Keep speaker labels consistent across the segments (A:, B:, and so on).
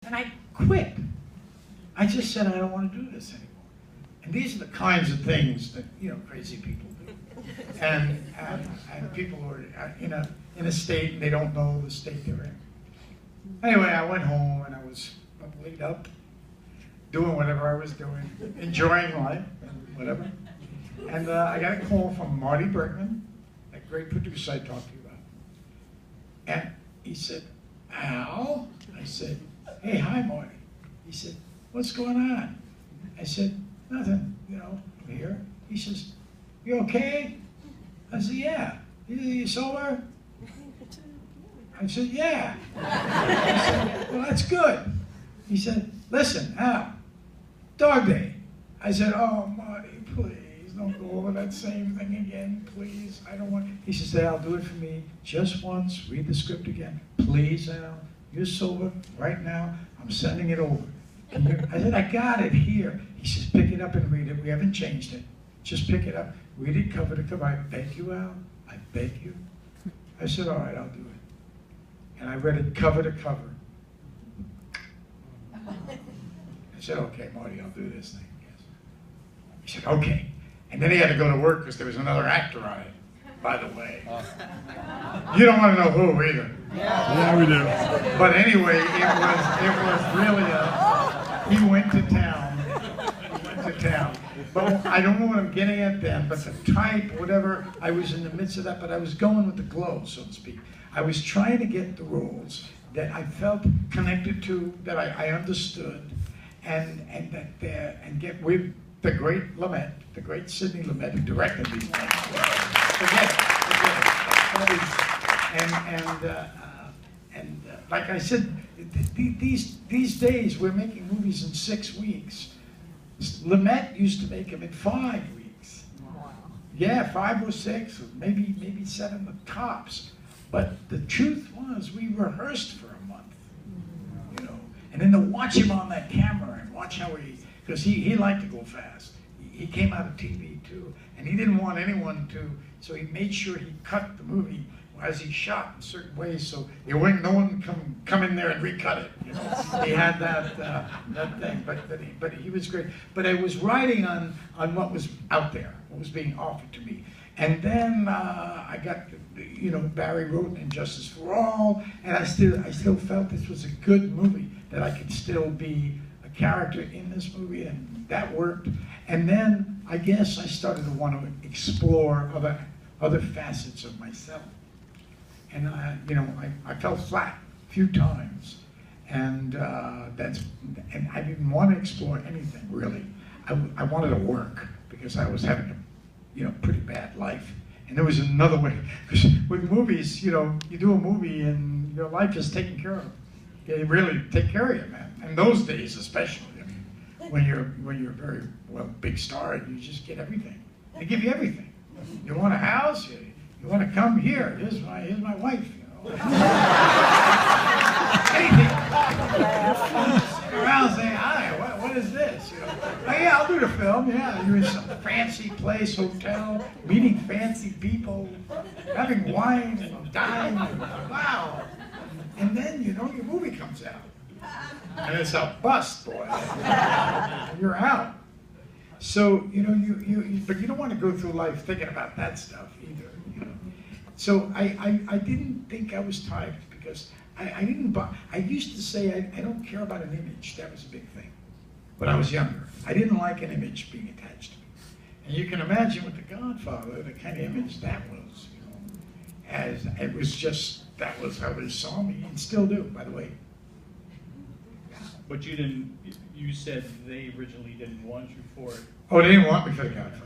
A: And I quit. I just said, I don't want to do this anymore. And these are the kinds of things that, you know, crazy people do. And people who are in a state and they don't know the state they're in. Anyway, I went home and I was laid up, doing whatever I was doing, enjoying life and whatever. And I got a call from Marty Bergman, that great producer I talked to you about. And he said, Al? I said, hey, hi, Marty. He said, what's going on? I said, nothing, you know, I'm here. He says, you okay? I said, yeah. You sober? I said, yeah. I said, well, that's good. He said, listen, Al, Dog Day. I said, oh, Marty, please, don't go over that same thing again, please. I don't want. He says, Al, do it for me just once. Read the script again. Please, Al. You're sober right now. I'm sending it over. I said, I got it here. He says, pick it up and read it. We haven't changed it. Just pick it up. Read it cover to cover. I beg you, Al. I beg you. I said, all right, I'll do it. And I read it cover to cover. I said, okay, Marty, I'll do this thing. Yes. He said, okay. And then he had to go to work because there was another actor on it, by the way. You don't want to know who either.
B: Yeah, we do.
A: But anyway, it was really he went to town. He went to town. But I don't know what I'm getting at then, but the type, whatever, I was in the midst of that, but I was going with the glow, so to speak. I was trying to get the roles that I felt connected to, that I understood, and get with the great Lumet, the great Sidney Lumet, who directed these things. Forget it. And like I said, these days we're making movies in 6 weeks. Lumet used to make them in 5 weeks. Wow. Yeah, 5 or 6, or maybe 7 the tops. But the truth was, we rehearsed for a month, you know. And then to watch him on that camera and watch how because he liked to go fast. He came out of TV too, and he didn't want anyone to, so he made sure he cut the movie as he shot in certain ways, so no one come in there and recut it. You know, he had that thing, but he was great. But I was writing on what was out there, what was being offered to me, and then I got, you know, Barry wrote Injustice for All, and I still felt this was a good movie, that I could still be a character in this movie, and that worked. And then I guess I started to want to explore other facets of myself. And I fell flat a few times, and I didn't want to explore anything really. I wanted to work because I was having a pretty bad life, and there was another way. Because with movies, you know, you do a movie and your life is taken care of. They really take care of you, man. In those days, especially, I mean, when you're a very big star, you just get everything. They give you everything. You want a house? You want to come here? Here's my wife. You know. Anything. Around saying, hi, what is this? You know. Oh yeah, I'll do the film. Yeah, you're in some fancy place, hotel, meeting fancy people, having wine and dine. And, wow. And then your movie comes out, and it's a bust, boy. You're out. So but you don't want to go through life thinking about that stuff either. So I didn't think I was typed because I used to say I don't care about an image. That was a big thing. When I was younger, I didn't like an image being attached to me. And you can imagine with The Godfather, the kind of image that was, you know, as it was just, that was how they saw me, and still do, by the way.
B: But you said they originally didn't want you for it.
A: Oh, they didn't want me for The Godfather.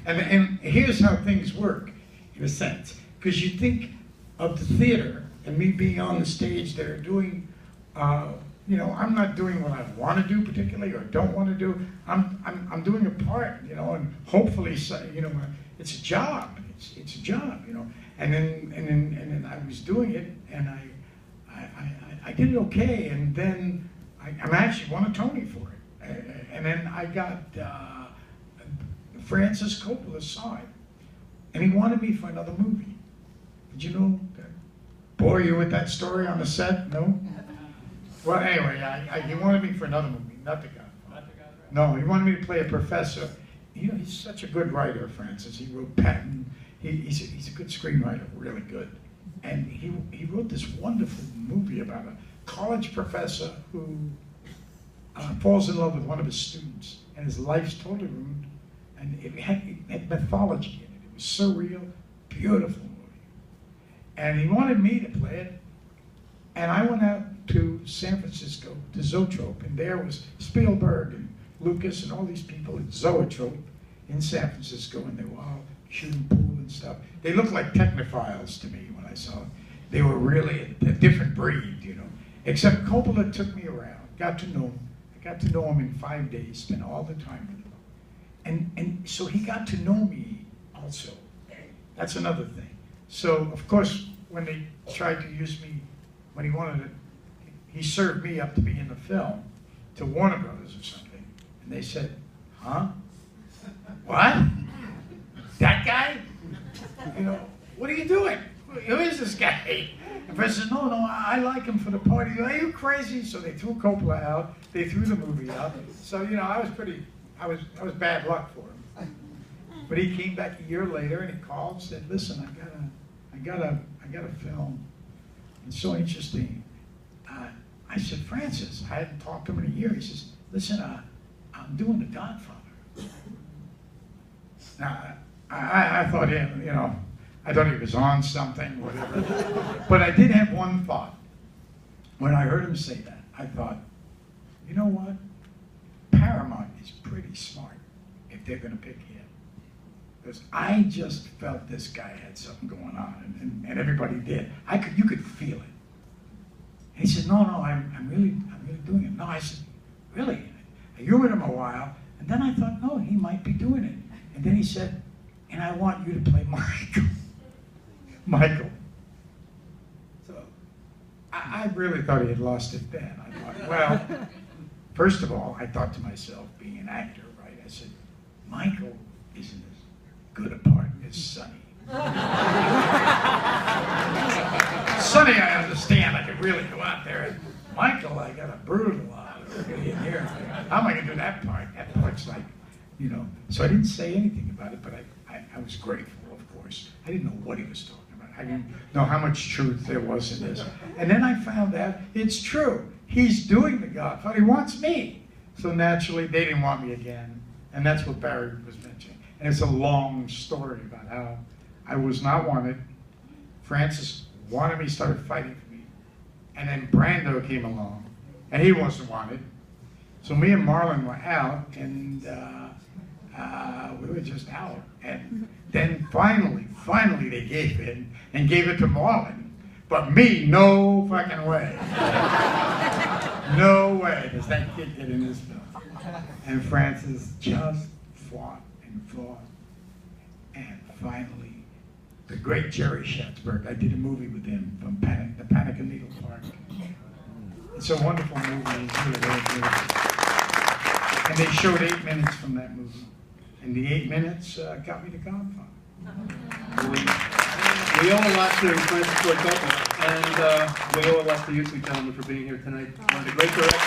A: And here's how things work, in a sense. Because you think of the theater and me being on the stage there doing, I'm not doing what I want to do particularly or don't want to do. I'm doing a part, and hopefully, it's a job. It's a job, And then I was doing it, and I did it okay, and then I actually won a Tony for it, and then I got Francis Coppola saw it, and he wanted me for another movie. Did you know that? Bore you with that story on the set? No? Well, anyway, he wanted me for another movie, not The Godfather.
B: Not the Godfather.
A: No, he wanted me to play a professor. You know, he's such a good writer, Francis. He wrote Patton. He's a good screenwriter, really good. And he wrote this wonderful movie about a college professor who falls in love with one of his students, and his life's totally ruined. And it had mythology in it. It was surreal, beautiful movie. And he wanted me to play it. And I went out to San Francisco, to Zoetrope, and there was Spielberg and Lucas and all these people at Zoetrope in San Francisco, and they were all shooting pool and stuff. They looked like technophiles to me when I saw them. They were really a different breed, you know. Except Coppola took me around, got to know him. I got to know him in 5 days, spent all the time with him. And so he got to know me also. That's another thing. So, of course, when they tried to use me, when he wanted it, he served me up to be in the film, to Warner Brothers or something. And they said, huh? What? That guy? You know, what are you doing? Who is this guy? And Fred says, no, I like him for the party. Are you crazy? So they threw Coppola out. They threw the movie out. So, you know, I was bad luck for him. But he came back a year later and he called and said, listen, I got a film. It's so interesting. I said, Francis, I hadn't talked to him in a year. He says, listen, I'm doing The Godfather. Now, I thought him, you know, I thought he was on something, whatever. But I did have one thought. When I heard him say that, I thought, you know what? Paramount is pretty smart if they're going to pick him. Because I just felt this guy had something going on, and everybody did. You could feel it. And he said, no, I'm really doing it. No, I said, really? I humored him a while, and then I thought, no, he might be doing it. And then he said, and I want you to play Michael. Michael. So I really thought he had lost it then. I thought, well, first of all, I thought to myself, being an actor, right? I said, Michael isn't as good a part as Sonny. Sonny, I understand. I could really go out there. And Michael, I got a brutal in here. How am I going to do that part? That part's like, you know. So I didn't say anything about it, but I was grateful, of course. I didn't know what he was talking about. I didn't know how much truth there was in this. And then I found out it's true. He's doing The Godfather. He wants me. So naturally, they didn't want me again. And that's what Barry was mentioning. And it's a long story about how I was not wanted. Francis wanted me, started fighting for me. And then Brando came along, and he wasn't wanted. So me and Marlon were out, and we were just out. And then finally they gave in and gave it to Marlon. But me, no fucking way. No way does that kid get in this film. And Francis just fought and fought. And finally, the great Jerry Schatzberg, I did a movie with him from The Panic in Needle Park. It's a wonderful movie. It's really very beautiful. And they showed 8 minutes from that movie. And the 8 minutes got me to Godfather.
C: We owe a lot to Francis Ford Coppola, and we owe a lot to you two gentlemen for being here tonight. One of the great directors.